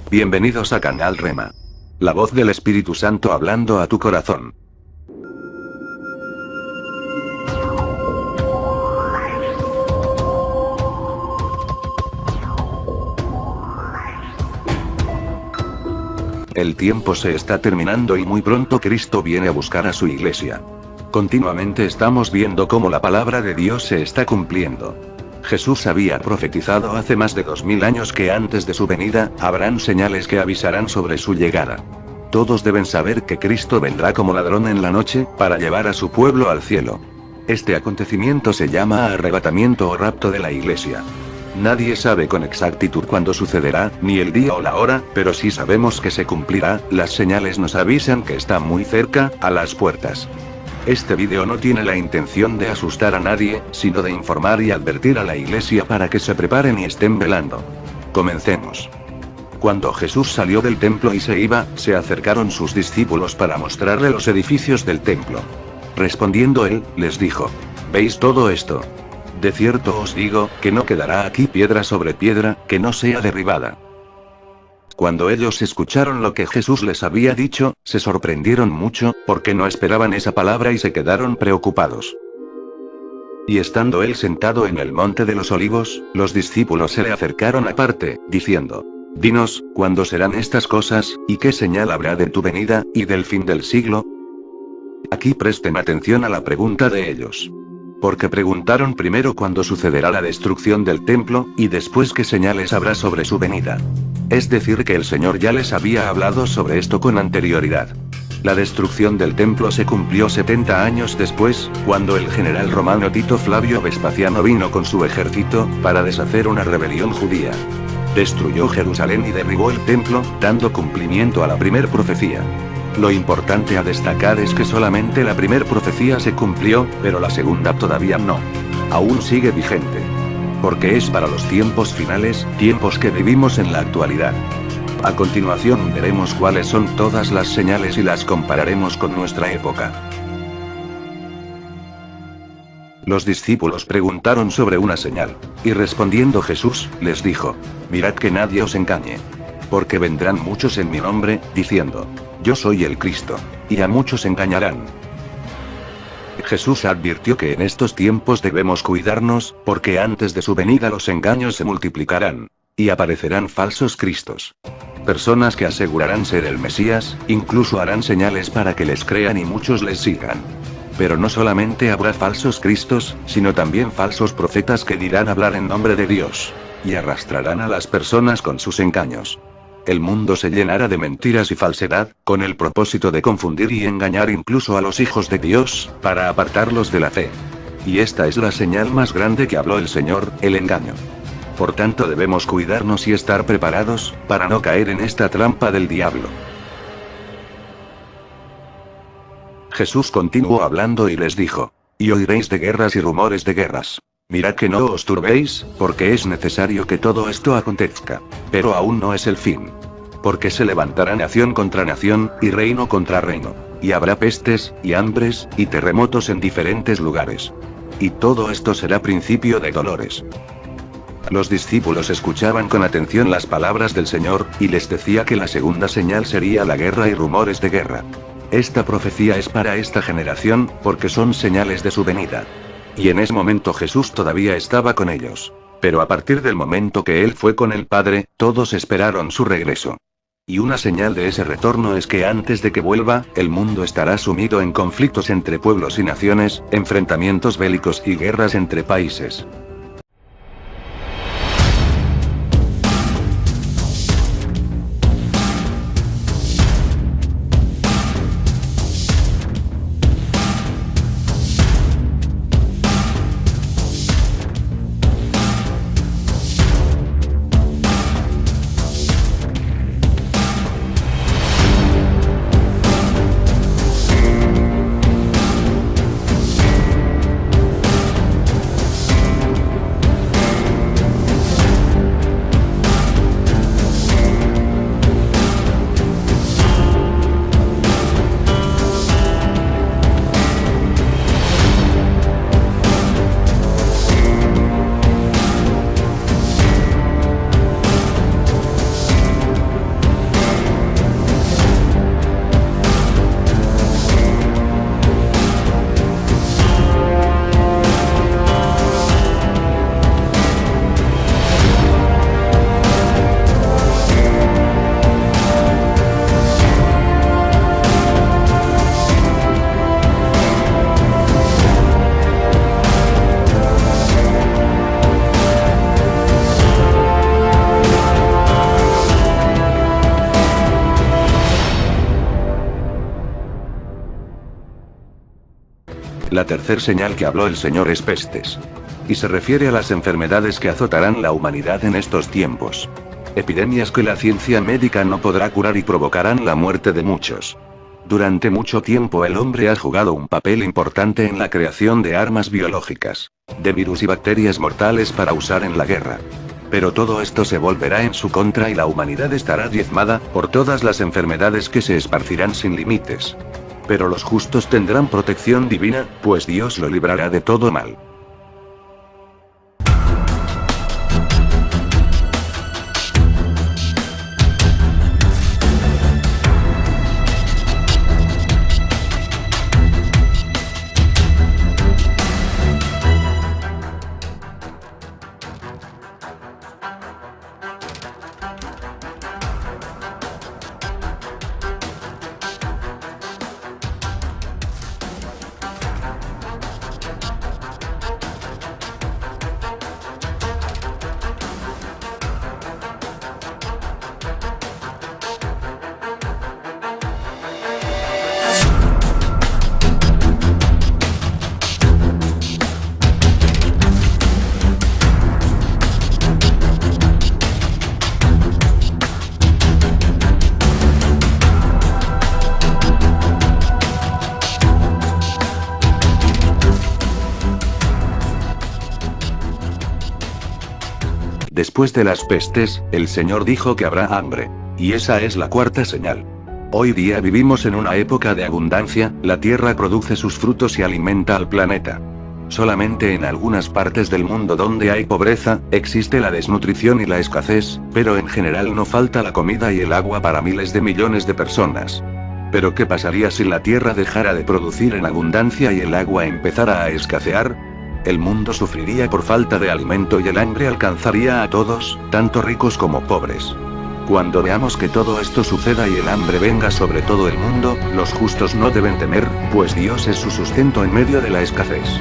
Bienvenidos a Canal Rema. La voz del Espíritu Santo hablando a tu corazón. El tiempo se está terminando y muy pronto Cristo viene a buscar a su iglesia. Continuamente estamos viendo cómo la palabra de Dios se está cumpliendo. Jesús había profetizado hace más de 2000 años que antes de su venida, habrán señales que avisarán sobre su llegada. Todos deben saber que Cristo vendrá como ladrón en la noche, para llevar a su pueblo al cielo. Este acontecimiento se llama arrebatamiento o rapto de la iglesia. Nadie sabe con exactitud cuándo sucederá, ni el día o la hora, pero sí sabemos que se cumplirá. Las señales nos avisan que está muy cerca, a las puertas. Este vídeo no tiene la intención de asustar a nadie, sino de informar y advertir a la iglesia para que se preparen y estén velando. Comencemos. Cuando Jesús salió del templo y se iba, se acercaron sus discípulos para mostrarle los edificios del templo. Respondiendo él, les dijo: ¿Veis todo esto? De cierto os digo, que no quedará aquí piedra sobre piedra, que no sea derribada. Cuando ellos escucharon lo que Jesús les había dicho, se sorprendieron mucho, porque no esperaban esa palabra y se quedaron preocupados. Y estando él sentado en el monte de los olivos, los discípulos se le acercaron aparte, diciendo: Dinos, ¿cuándo serán estas cosas, y qué señal habrá de tu venida, y del fin del siglo? Aquí presten atención a la pregunta de ellos. Porque preguntaron primero cuándo sucederá la destrucción del templo, y después qué señales habrá sobre su venida. Es decir, que el Señor ya les había hablado sobre esto con anterioridad. La destrucción del templo se cumplió 70 años después, cuando el general romano Tito Flavio Vespasiano vino con su ejército, para deshacer una rebelión judía. Destruyó Jerusalén y derribó el templo, dando cumplimiento a la primer profecía. Lo importante a destacar es que solamente la primer profecía se cumplió, pero la segunda todavía no. Aún sigue vigente. Porque es para los tiempos finales, tiempos que vivimos en la actualidad. A continuación veremos cuáles son todas las señales y las compararemos con nuestra época. Los discípulos preguntaron sobre una señal. Y respondiendo Jesús, les dijo: Mirad que nadie os engañe. Porque vendrán muchos en mi nombre, diciendo: Yo soy el Cristo. Y a muchos engañarán. Jesús advirtió que en estos tiempos debemos cuidarnos, porque antes de su venida los engaños se multiplicarán. Y aparecerán falsos cristos. Personas que asegurarán ser el Mesías, incluso harán señales para que les crean y muchos les sigan. Pero no solamente habrá falsos cristos, sino también falsos profetas que dirán hablar en nombre de Dios. Y arrastrarán a las personas con sus engaños. El mundo se llenará de mentiras y falsedad, con el propósito de confundir y engañar incluso a los hijos de Dios, para apartarlos de la fe. Y esta es la señal más grande que habló el Señor, el engaño. Por tanto debemos cuidarnos y estar preparados, para no caer en esta trampa del diablo. Jesús continuó hablando y les dijo: Y oiréis de guerras y rumores de guerras. Mirad que no os turbéis, porque es necesario que todo esto acontezca. Pero aún no es el fin. Porque se levantará nación contra nación, y reino contra reino. Y habrá pestes, y hambres, y terremotos en diferentes lugares. Y todo esto será principio de dolores. Los discípulos escuchaban con atención las palabras del Señor, y les decía que la segunda señal sería la guerra y rumores de guerra. Esta profecía es para esta generación, porque son señales de su venida. Y en ese momento Jesús todavía estaba con ellos. Pero a partir del momento que Él fue con el Padre, todos esperaron su regreso. Y una señal de ese retorno es que antes de que vuelva, el mundo estará sumido en conflictos entre pueblos y naciones, enfrentamientos bélicos y guerras entre países. La tercer señal que habló el Señor es pestes. Y se refiere a las enfermedades que azotarán la humanidad en estos tiempos. Epidemias que la ciencia médica no podrá curar y provocarán la muerte de muchos. Durante mucho tiempo el hombre ha jugado un papel importante en la creación de armas biológicas, de virus y bacterias mortales para usar en la guerra. Pero todo esto se volverá en su contra y la humanidad estará diezmada por todas las enfermedades que se esparcirán sin límites. Pero los justos tendrán protección divina, pues Dios lo librará de todo mal. Después de las pestes, el Señor dijo que habrá hambre. Y esa es la cuarta señal. Hoy día vivimos en una época de abundancia, la tierra produce sus frutos y alimenta al planeta. Solamente en algunas partes del mundo donde hay pobreza, existe la desnutrición y la escasez, pero en general no falta la comida y el agua para miles de millones de personas. Pero ¿qué pasaría si la tierra dejara de producir en abundancia y el agua empezara a escasear? El mundo sufriría por falta de alimento y el hambre alcanzaría a todos, tanto ricos como pobres. Cuando veamos que todo esto suceda y el hambre venga sobre todo el mundo, los justos no deben temer, pues Dios es su sustento en medio de la escasez.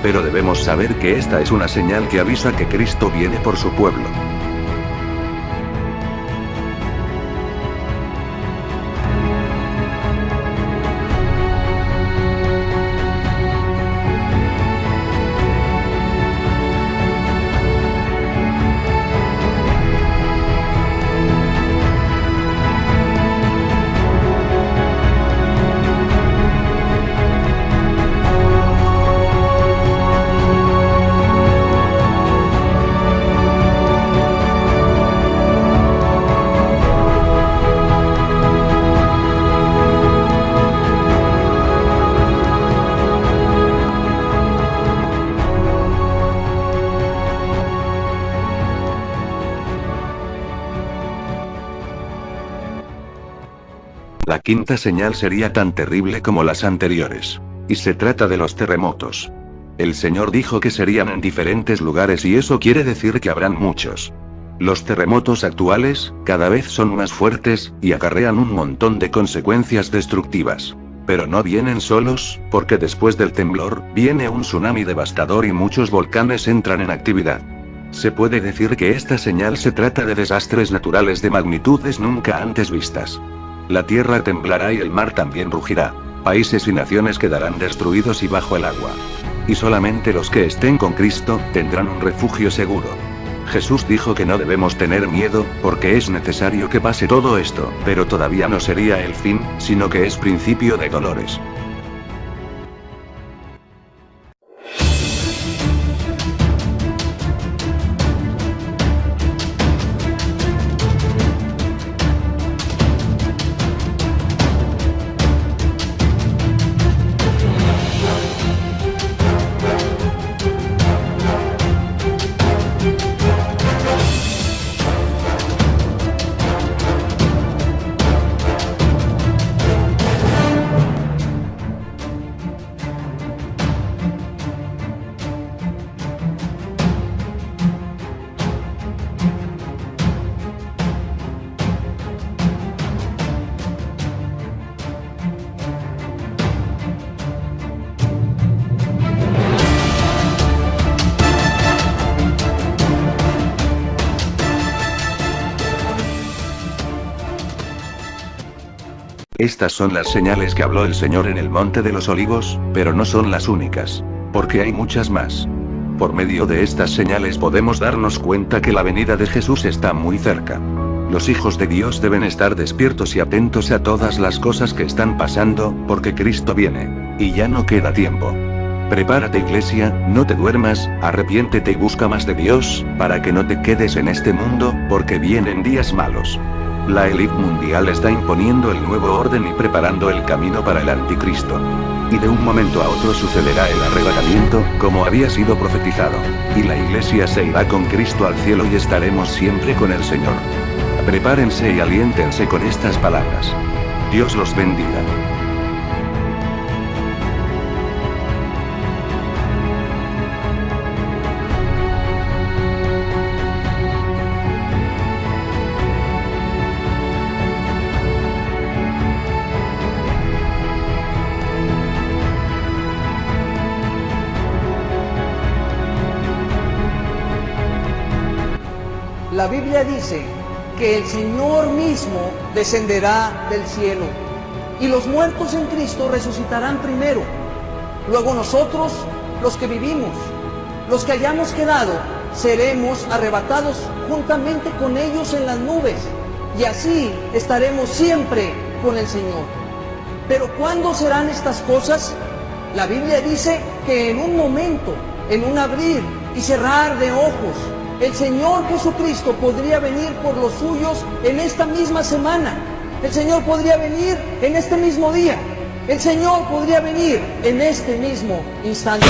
Pero debemos saber que esta es una señal que avisa que Cristo viene por su pueblo. La quinta señal sería tan terrible como las anteriores. Y se trata de los terremotos. El Señor dijo que serían en diferentes lugares y eso quiere decir que habrán muchos. Los terremotos actuales, cada vez son más fuertes, y acarrean un montón de consecuencias destructivas. Pero no vienen solos, porque después del temblor, viene un tsunami devastador y muchos volcanes entran en actividad. Se puede decir que esta señal se trata de desastres naturales de magnitudes nunca antes vistas. La tierra temblará y el mar también rugirá. Países y naciones quedarán destruidos y bajo el agua. Y solamente los que estén con Cristo, tendrán un refugio seguro. Jesús dijo que no debemos tener miedo, porque es necesario que pase todo esto, pero todavía no sería el fin, sino que es principio de dolores. Estas son las señales que habló el Señor en el Monte de los Olivos, pero no son las únicas. Porque hay muchas más. Por medio de estas señales podemos darnos cuenta que la venida de Jesús está muy cerca. Los hijos de Dios deben estar despiertos y atentos a todas las cosas que están pasando, porque Cristo viene. Y ya no queda tiempo. Prepárate, iglesia, no te duermas, arrepiéntete y busca más de Dios, para que no te quedes en este mundo, porque vienen días malos. La élite mundial está imponiendo el nuevo orden y preparando el camino para el anticristo. Y de un momento a otro sucederá el arrebatamiento, como había sido profetizado. Y la iglesia se irá con Cristo al cielo y estaremos siempre con el Señor. Prepárense y aliéntense con estas palabras. Dios los bendiga. La Biblia dice que el Señor mismo descenderá del cielo y los muertos en Cristo resucitarán primero. Luego nosotros, los que vivimos, los que hayamos quedado, seremos arrebatados juntamente con ellos en las nubes y así estaremos siempre con el Señor. Pero ¿cuándo serán estas cosas? La Biblia dice que en un momento, en un abrir y cerrar de ojos, el Señor Jesucristo podría venir por los suyos en esta misma semana. El Señor podría venir en este mismo día. El Señor podría venir en este mismo instante.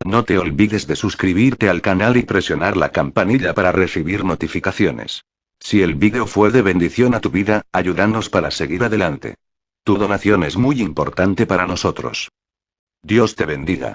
No te olvides de suscribirte al canal y presionar la campanilla para recibir notificaciones. Si el vídeo fue de bendición a tu vida, ayúdanos para seguir adelante. Tu donación es muy importante para nosotros. Dios te bendiga.